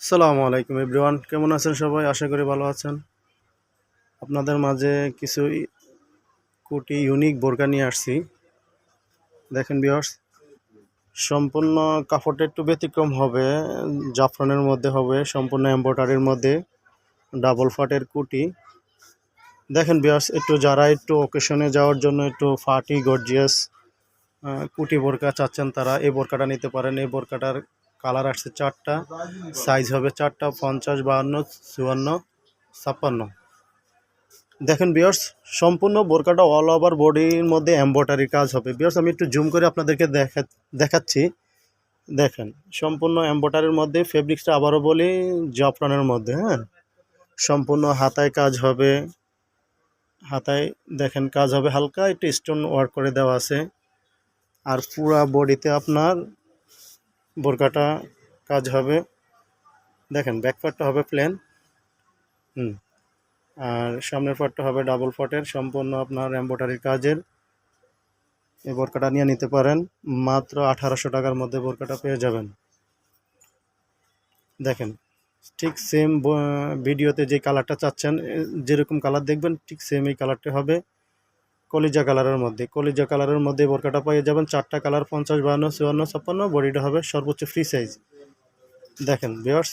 আসসালামু আলাইকুম এভরিওয়ান, কেমন আছেন সবাই? আশা করি ভালো আছেন। আপনাদের মাঝে কিছু কোটি ইউনিক বোরকা নিয়ে আসছি। দেখেন ভিউয়ার্স, সম্পূর্ণ কাপড়টা একটু ব্যতিক্রম হবে, জাফরানের মধ্যে হবে, সম্পূর্ণ এমব্রয়ডারির মধ্যে, ডাবল ফাটের কুটি। দেখেন ভিউয়ার্স, যারা একটু অকেশনে যাওয়ার জন্য একটু ফাটি গর্জিয়াস কুটি বোরকা চাচ্ছেন, তারা এই বোরকাটা নিতে পারেন। এই বোরকাটার কালার আসছে 4টা, সাইজ হবে 4টা, 50, 52, 54, 56। দেখেন ভিউয়ার্স, সম্পূর্ণ বোরকাটা অল ওভার বডির মধ্যে এমব্রয়ডারি কাজ হবে। ভিউয়ার্স, আমি একটু জুম করে আপনাদেরকে দেখাচ্ছি। দেখেন, সম্পূর্ণ এমব্রয়ডারির মধ্যে, ফেব্রিক্সটা আবারও বলি জাফরানের মধ্যে। হ্যাঁ, সম্পূর্ণ হাতায় কাজ হবে। হাতায় দেখেন কাজ হবে, হালকা একটু স্টোন ওয়ার্ক করে দেওয়া আছে। আর পুরা বডিতে আপনার বোরকাটা কাজ হবে। দেখেন, ব্যাক পার্টটা হবে প্লেন, আর সামনের পার্টটা হবে ডাবল পার্টের, সম্পূর্ণ আপনার এমব্রয়ডারির কাজের। এই বোরকাটা নিয়ে নিতে পারেন, মাত্র 1800 টাকার মধ্যে বোরকাটা পেয়ে যাবেন। দেখেন, ঠিক সেম ভিডিওতে যে কালারটা চাচ্ছেন, যেরকম কালার দেখবেন ঠিক সেম এই কালারটা হবে কলিজা কালারের মধ্যে। কলিজা কালারের মধ্যে বোরকাটা পেয়ে যাবেন। 4টা কালার, 50, 52, 54, 56। বডিটা হবে সর্বোচ্চ ফ্রি সাইজ। দেখেন ভিউয়ার্স,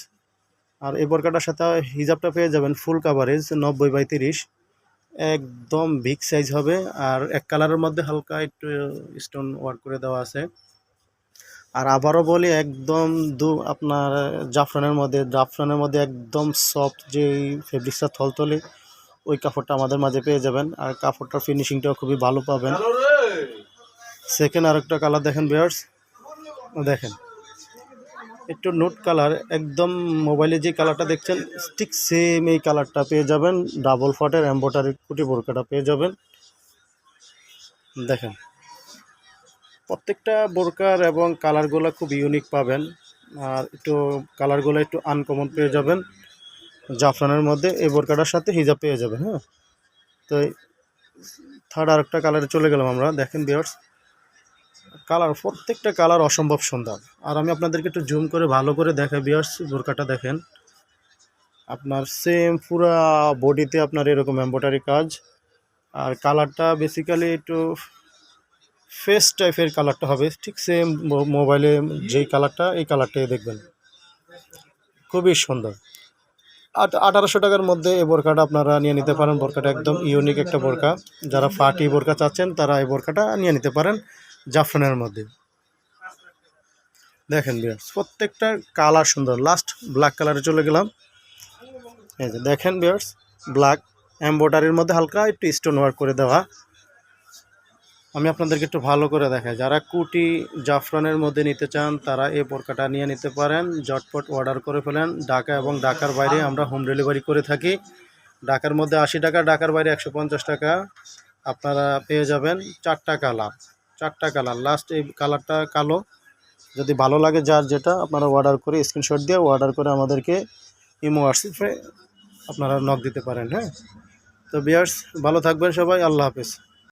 আর এই বোরকাটার সাথে হিজাবটা পেয়ে যাবেন ফুল কাভারেজ, 90/30, একদম বিগ সাইজ হবে। আর এক কালারের মধ্যে হালকা একটু স্টোন ওয়ার্ক করে দেওয়া আছে। আর আবারও বলি, একদম আপনার জাফরানের মধ্যে একদম সফট যে ফেব্রিক্সটা থলথলে, ওই কাপড়টা আমাদের মাঝে পেয়ে যাবেন। আর কাপড়টার ফিনিশিংটাও খুবই ভালো পাবেন। সেকেন্ড আরেকটা কালার দেখেন ভিউয়ার্স, দেখেন একটু নোট কালার, একদম মোবাইলে যে কালারটা দেখছেন ঠিক সেম এই কালারটা পেয়ে যাবেন। ডাবল ফাটের এমব্রয়ডারি কুটি বোরকাটা পেয়ে যাবেন। দেখেন, প্রত্যেকটা বোরকার এবং কালারগুলো খুব ইউনিক পাবেন। আর কালারগুলো একটু আনকমন পেয়ে যাবেন জাফরানের মধ্যে। এই বোরকাটার সাথে হিজাব পেয়ে যাবেন। হ্যাঁ, তো থার্ড আরেকটা কালারে চলে গেলাম আমরা। দেখেন ভিউয়ার্স, প্রত্যেকটা কালার অসম্ভব সুন্দর। আর আমি আপনাদেরকে একটু জুম করে ভালো করে দেখাই ভিউয়ার্স। বোরকাটা দেখেন, আপনার সেম পুরা বডিতে আপনার এরকম এমব্রয়ডারি কাজ। আর কালারটা বেসিক্যালি একটু ফেস টাইপের কালারটা হবে, ঠিক সেম মোবাইলে যেই কালারটা, এই কালারটাই দেখবেন, খুবই সুন্দর। 1800 টাকার মধ্যে এই বোরকাটা আপনারা নিয়ে নিতে পারেন। বোরকাটা একদম ইউনিক একটা বোরকা। যারা ফাটি বোরকা চাচ্ছেন, তারা এই বোরকাটা নিয়ে নিতে পারেন জাফরানের মধ্যে। দেখেন ভিউয়ার্স, প্রত্যেকটা কালার সুন্দর। লাস্ট ব্ল্যাক কালারে চলে গেলাম। এই যে দেখেন ভিউয়ার্স, ব্ল্যাক এমব্রয়ডারির মধ্যে হালকা একটু স্টোন ওয়ার্ক করে দেওয়া। আমি আপনাদেরকে একটু ভালো করে দেখাই। যারা কুটি জাফরানের মধ্যে নিতে চান, তারা এই বোরকাটা নিয়ে নিতে পারেন। ঝটপট অর্ডার করে ফেলেন। ঢাকা এবং ঢাকার বাইরে আমরা হোম ডেলিভারি করে থাকি। ঢাকার মধ্যে 80 টাকা, ঢাকার বাইরে 150 টাকা। আপনারা পেয়ে যাবেন 4টা কালার। লাস্ট এই কালারটা কালো। যদি ভালো লাগে যার যেটা, আপনারা অর্ডার করে স্ক্রিনশট দিয়ে অর্ডার করে আমাদেরকে ইমো হোয়াটসঅ্যাপে আপনারা নক দিতে পারেন। হ্যাঁ, তো ভিউয়ার্স, ভালো থাকবেন সবাই। আল্লাহ হাফেজ।